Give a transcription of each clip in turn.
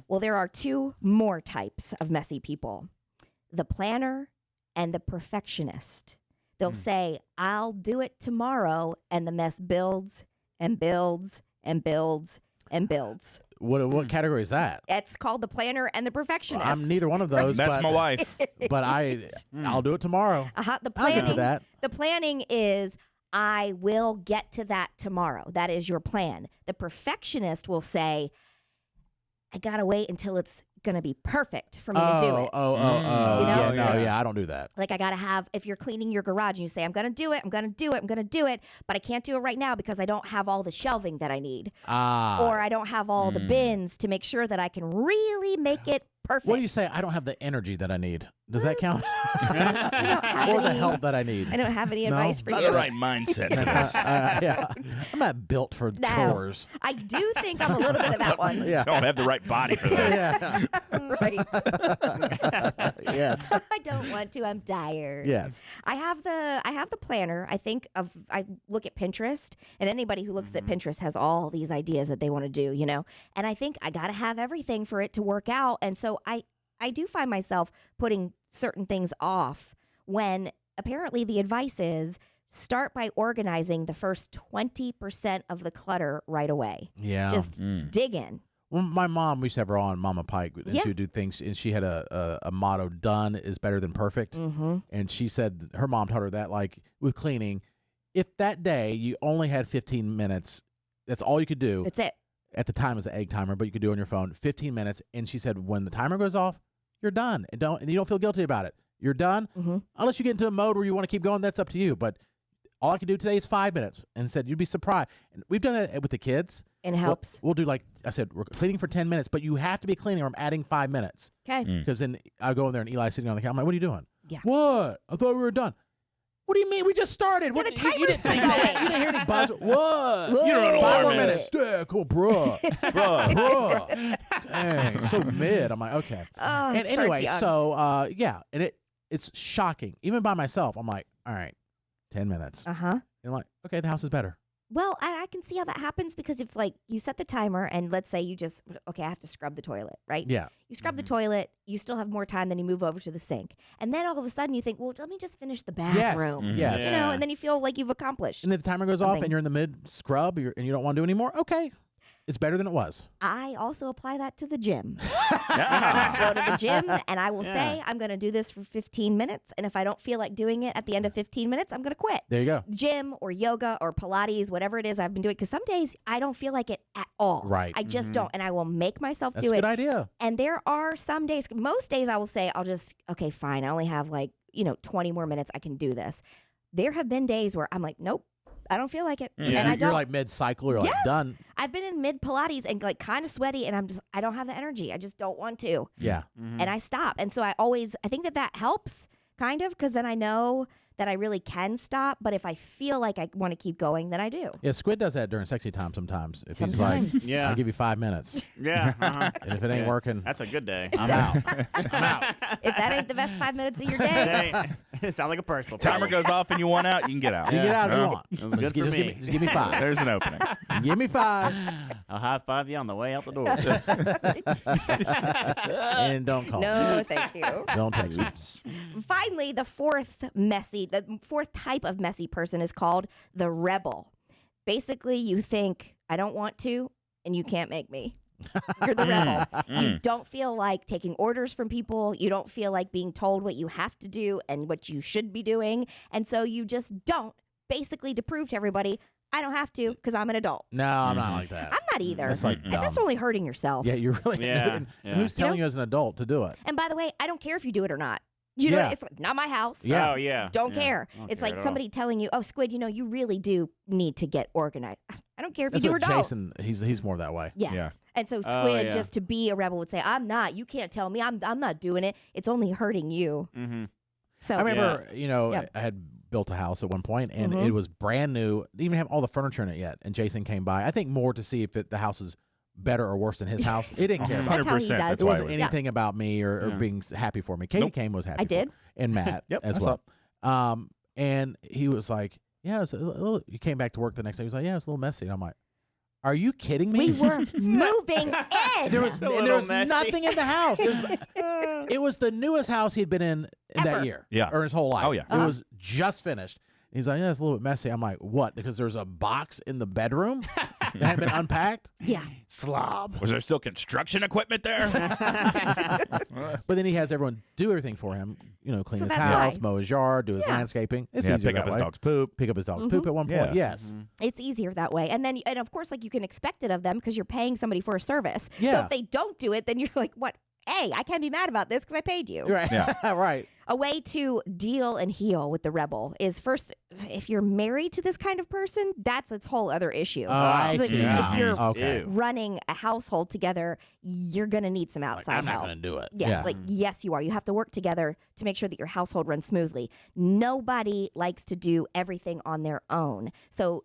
Well, there are two more types of messy people: the planner and the perfectionist. They'll say, I'll do it tomorrow, and the mess builds and builds and builds and builds. What category is that? It's called the planner and the perfectionist. I'm neither one of those. That's my wife. But I'll do it tomorrow. The I'll get to planning. that. The planning is, I will get to that tomorrow. That is your plan. The perfectionist will say, I gotta wait until it's gonna be perfect for me to do it. You know? Yeah, I don't do that. Like I gotta have, if you're cleaning your garage and you say, I'm gonna do it, but I can't do it right now because I don't have all the shelving that I need. Or I don't have all the bins to make sure that I can really make it perfect. What do you say? I don't have the energy that I need. Does that count? Or the help that I need? I don't have any advice for Not you. the right mindset for this. Yeah. I'm not built for chores. I do think I'm a little bit of that one. Yeah. Don't have the right body for that. Yeah. Right. Yes. I don't want to. I'm tired. Yes. I have the planner. I look at Pinterest, and anybody who looks at Pinterest has all these ideas that they want to do, you know. And I think I got to have everything for it to work out. And so I do find myself putting certain things off when apparently the advice is start by organizing the first 20% of the clutter right away. Yeah. Just dig in. Well, my mom, we used to have her on, Mama Pike, and Yeah. she would do things, and she had a motto, done is better than perfect. Mm-hmm. And she said her mom taught her that, like, with cleaning, if that day you only had 15 minutes, that's all you could do. That's it. At the time it was an egg timer, but you could do it on your phone, 15 minutes. And she said, when the timer goes off, you're done. And you don't feel guilty about it. You're done. Mm-hmm. Unless you get into a mode where you want to keep going, that's up to you. But all I can do today is 5 minutes. And said, you'd be surprised. And we've done that with the kids. It helps. We'll do, like I said, we're cleaning for 10 minutes, but you have to be cleaning or I'm adding 5 minutes. Okay. Because then I'll go in there and Eli's sitting on the couch. I'm like, what are you doing? Yeah. What? I thought we were done. What do you mean? We just started. Yeah, What, the you timer's didn't, still going. you didn't hear any buzz. What? Whoa. You don't know 5 more what it minutes. is. Yeah, cool, bruh. Bruh. Dang, so mid. I'm like, okay. Oh, it And starts anyway, young. so yeah, and it's shocking. Even by myself, I'm like, all right, 10 minutes. Uh-huh. And I'm like, okay, the house is better. Well, I can see how that happens because if, like, you set the timer and let's say you just, okay, I have to scrub the toilet, right? Yeah. You scrub the toilet, you still have more time, then you move over to the sink. And then all of a sudden you think, well, let me just finish the bathroom. Yes. You know, and then you feel like you've accomplished. And if the timer goes off Something. and you're in the mid scrub and you don't want to do anymore, okay. It's better than it was. I also apply that to the gym. Yeah. Go to the gym and I will say, I'm going to do this for 15 minutes. And if I don't feel like doing it at the end of 15 minutes, I'm going to quit. There you go. Gym or yoga or Pilates, whatever it is I've been doing. Because some days I don't feel like it at all. Right. I just don't. And I will make myself That's do a it. good idea. And there are some days, most days I will say, I'll just, okay, fine. I only have 20 more minutes. I can do this. There have been days where I'm like, nope, I don't feel like it. Yeah. And I You're don't. like mid-cycle. You're like, Yes. done. I've been in mid Pilates and like kind of sweaty and I don't have the energy. I just don't want to. Yeah. And I stop. And so I think that helps kind of because then I know that I really can stop. But if I feel like I want to keep going, then I do. Yeah, Squid does that during sexy time sometimes. If he's Sometimes. like, Yeah. I'll give you 5 minutes. Yeah. And if it ain't working, That's a good day. I'm out. I'm out. If that ain't the best 5 minutes of your day, It sounds like a personal Timer problem. goes off and you want out, you can get out. You can get out if you Yeah. want. That was good for me. Just give me 5. There's an opening. Give me 5 I'll high five you on the way out the door. and don't call me. no, thank you. Don't text me. Finally, the fourth type of messy person is called the rebel. Basically, you think, I don't want to, and you can't make me. You're the rebel. You don't feel like taking orders from people. You don't feel like being told what you have to do and what you should be doing. And so you just don't, basically to prove to everybody, I don't have to because I'm an adult. No, I'm not like that. I'm not either. That's like And that's dumb. only hurting yourself. Yeah, you're really. Yeah, And yeah. who's telling You you as an adult to do it? And by the way, I don't care if you do it or not. You know, Yeah. it's like, not my house. Yeah. Oh, yeah. Don't Yeah. care. I don't It's care like at all. somebody telling you, oh, Squid, you really do need to get organized. I don't care if That's you do or what don't. Jason. He's more that way. Yes. Yeah. And so Squid, yeah. just to be a rebel, would say, I'm not. You can't tell me. I'm not doing it. It's only hurting you. Mm-hmm. So I remember, Yeah. I had built a house at one point, and Mhm. it was brand new. Didn't even have all the furniture in it yet. And Jason came by. I think more to see if the house is better or worse than his house. He didn't care about That's it. how he 100%. does That's It why wasn't was- anything about me or Yeah. being happy for me. Katie Nope. came was happy. I did. And Matt Yep, as I well. saw. And he was like, yeah, it's a little, he came back to work the next day. He was like, yeah, it's a little messy. And I'm like, Are you kidding me? We were moving in. There was messy. nothing in the house. It was the newest house he'd been in that Ever. year. Yeah. Or his whole life. Oh, yeah. It was just finished. He's like, yeah, it's a little bit messy. I'm like, what? Because there's a box in the bedroom that hadn't been unpacked? Yeah. Slob. Was there still construction equipment there? But then he has everyone do everything for him. Clean So his that's house, why. mow his yard, do his Yeah. landscaping. It's Yeah, easier pick that up his way. dog's poop. Pick up his dog's poop at one point. Yeah. Yes. It's easier that way. And then, and of course, like you can expect it of them because you're paying somebody for a service. So Yeah. if they don't do it, then you're like, what? Hey, I can't be mad about this because I paid you. Right. Yeah. Right. A way to deal and heal with the rebel is first, if you're married to this kind of person, that's its whole other issue. Oh, I It's like, see. if you're Okay. Ew. running a household together, you're going to need some outside I'm not help. going to do it. Yeah, like yes, you are. You have to work together to make sure that your household runs smoothly. Nobody likes to do everything on their own. So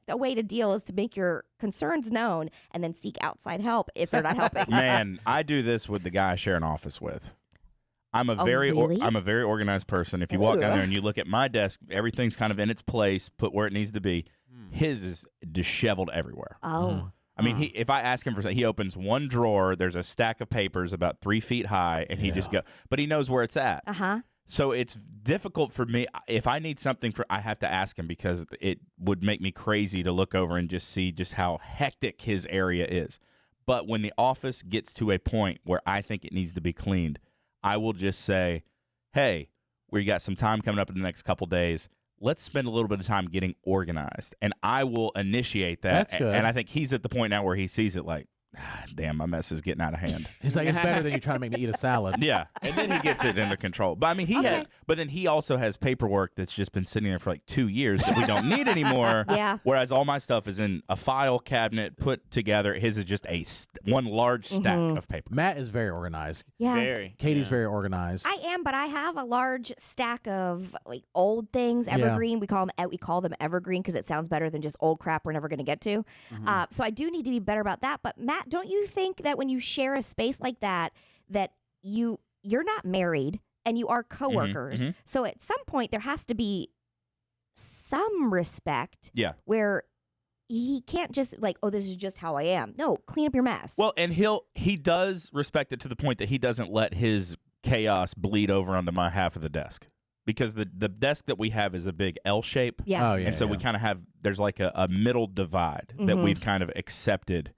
a way to deal is to make your concerns known and then seek outside help if they're not helping. Man, I do this with the guy I share an office with. I'm a Oh, very really? I'm a very organized person. If you walk down Ugh. there and you look at my desk, everything's kind of in its place, put where it needs to be. His is disheveled everywhere. Oh, I mean, if I ask him for something, he opens one drawer. There's a stack of papers about 3 feet high, and he just go. But he knows where it's at. uh-huh. So it's difficult for me. If I need something I have to ask him because it would make me crazy to look over and just see just how hectic his area is. But when the office gets to a point where I think it needs to be cleaned, I will just say, hey, we got some time coming up in the next couple days. Let's spend a little bit of time getting organized. And I will initiate that. That's good. And I think he's at the point now where he sees it like, damn, my mess is getting out of hand. He's like, it's better than you trying to make me eat a salad. Yeah, and then he gets it under control. But I mean, but then he also has paperwork that's just been sitting there for like 2 years that we don't need anymore. Yeah. Whereas all my stuff is in a file cabinet put together. His is just one large stack of paper. Matt is very organized. Yeah. Very. Katie's yeah. very organized. I am, but I have a large stack of like old things, evergreen. We call them evergreen because it sounds better than just old crap we're never going to get to. So I do need to be better about that. But Matt, don't you think that when you share a space like that, that you're not married and you are coworkers? So at some point there has to be some respect. Yeah. Where he can't just like, oh, this is just how I am. No, clean up your mess. Well, and he does respect it to the point that he doesn't let his chaos bleed over onto my half of the desk. Because the desk that we have is a big L shape. yeah. Oh, yeah. And so we kind of have, there's like a middle divide that we've kind of accepted.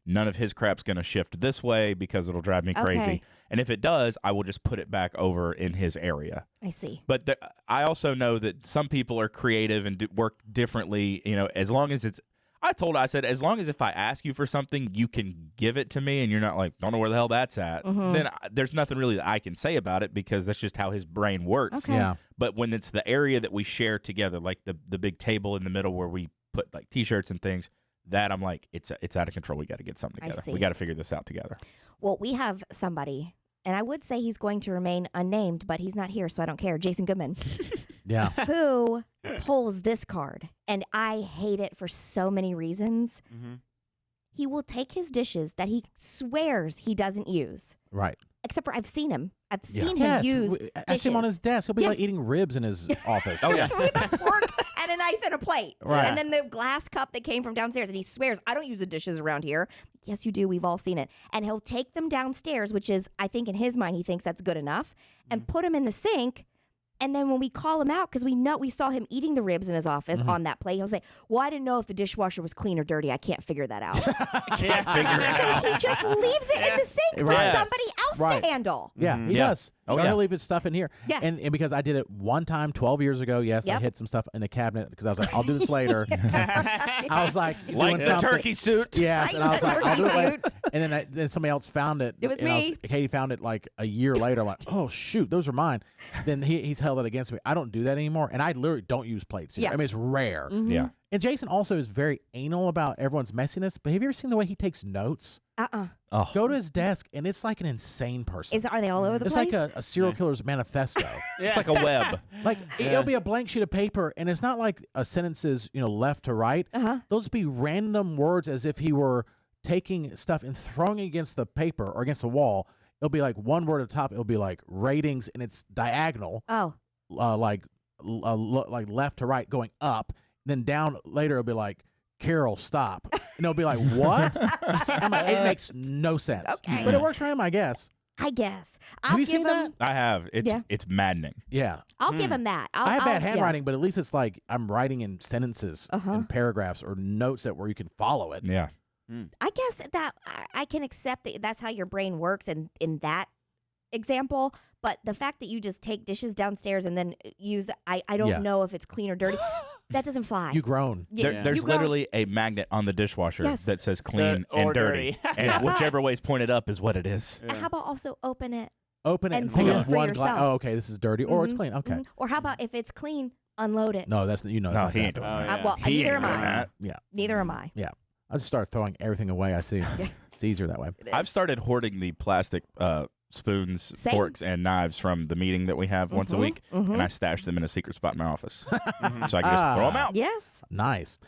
None of his crap's going to shift this way because it'll drive me crazy. Okay. And if it does, I will just put it back over in his area. I see. But I also know that some people are creative and work differently. As long as it's, I said, as long as if I ask you for something, you can give it to me and you're not like, don't know where the hell that's at, then there's nothing really that I can say about it because that's just how his brain works. Okay. Yeah. But when it's the area that we share together, like the big table in the middle where we put like T-shirts and things, that I'm like, it's out of control. We got to get something I together. see. We got to figure this out together. Well, we have somebody, and I would say he's going to remain unnamed, but he's not here, so I don't care. Jason Goodman, Yeah. who pulls this card, and I hate it for so many reasons. He will take his dishes that he swears he doesn't use, Right. except for I've seen him. I've Yeah. seen him Yes, use I see him on dishes. his desk. He'll be like Yes. eating ribs in his office. Oh, yeah. With a fork and a knife and a plate. Right. And then the glass cup that came from downstairs. And he swears, I don't use the dishes around here. Yes, you do. We've all seen it. And he'll take them downstairs, which is, I think in his mind, he thinks that's good enough, and put them in the sink. And then when we call him out, because we saw him eating the ribs in his office on that plate, he'll say, well, I didn't know if the dishwasher was clean or dirty. I can't figure that out. Can't figure it out. So he just leaves it in the sink for Right. somebody else Right. to handle. Yeah, he Yeah. does. Oh, He'll yeah. leave his stuff in here. Yes. And because I did it one time 12 years ago, yes, I Yep. hid some stuff in the cabinet because I was like, I'll do this later. I was like, Like doing the something. turkey suit. Yes, Like and I was the like, I'll do it turkey later. suit. And then somebody else found it. It was and me. Katie found it like a year later. I'm like, oh, shoot, those are mine. Then he's held it against me. I don't do that anymore. And I literally don't use plates here. Yeah. I mean, it's rare. Yeah. And Jason also is very anal about everyone's messiness. But have you ever seen the way he takes notes? Oh. Go to his desk, and it's like an insane person. Are they all over the It's place? like a serial killer's manifesto. It's like a web. Like it'll be a blank sheet of paper, and it's not like a sentences, left to right. They'll just be random words as if he were taking stuff and throwing it against the paper or against the wall. It'll be like one word at the top. It'll be like ratings, and it's diagonal, Oh. like left to right, going up. Then down later, it'll be like Carol, stop. And they'll be like, what? I'm like, it makes no sense. Okay. But it works for him, I guess. I guess. Have you seen that? I have. It's maddening. Yeah. I'll give him that. I have bad yeah. handwriting, but at least it's like I'm writing in sentences and paragraphs or notes where you can follow it. Yeah. I guess that I can accept that that's how your brain works in that example. But the fact that you just take dishes downstairs and then use, I don't know if it's clean or dirty. That doesn't fly. You groan. There's literally a magnet on the dishwasher that says clean and dirty. And whichever way's pointed up is what it is. How about also open it? Open it And and pick see up for one glass. yourself. Oh, okay, this is dirty. Or it's clean. Okay. Mhm. Or how about if it's clean, unload it? No, that's No, that's he not ain't that. doing Oh, that. yeah. Well, He neither ain't am doing I. that. Yeah. Neither am I. Yeah. I just start throwing everything away I see. It's easier that way. It I've is. started hoarding the plastic spoons, Same. forks, and knives from the meeting that we have once a week, and I stash them in a secret spot in my office so I can just throw them out. Yes. Nice.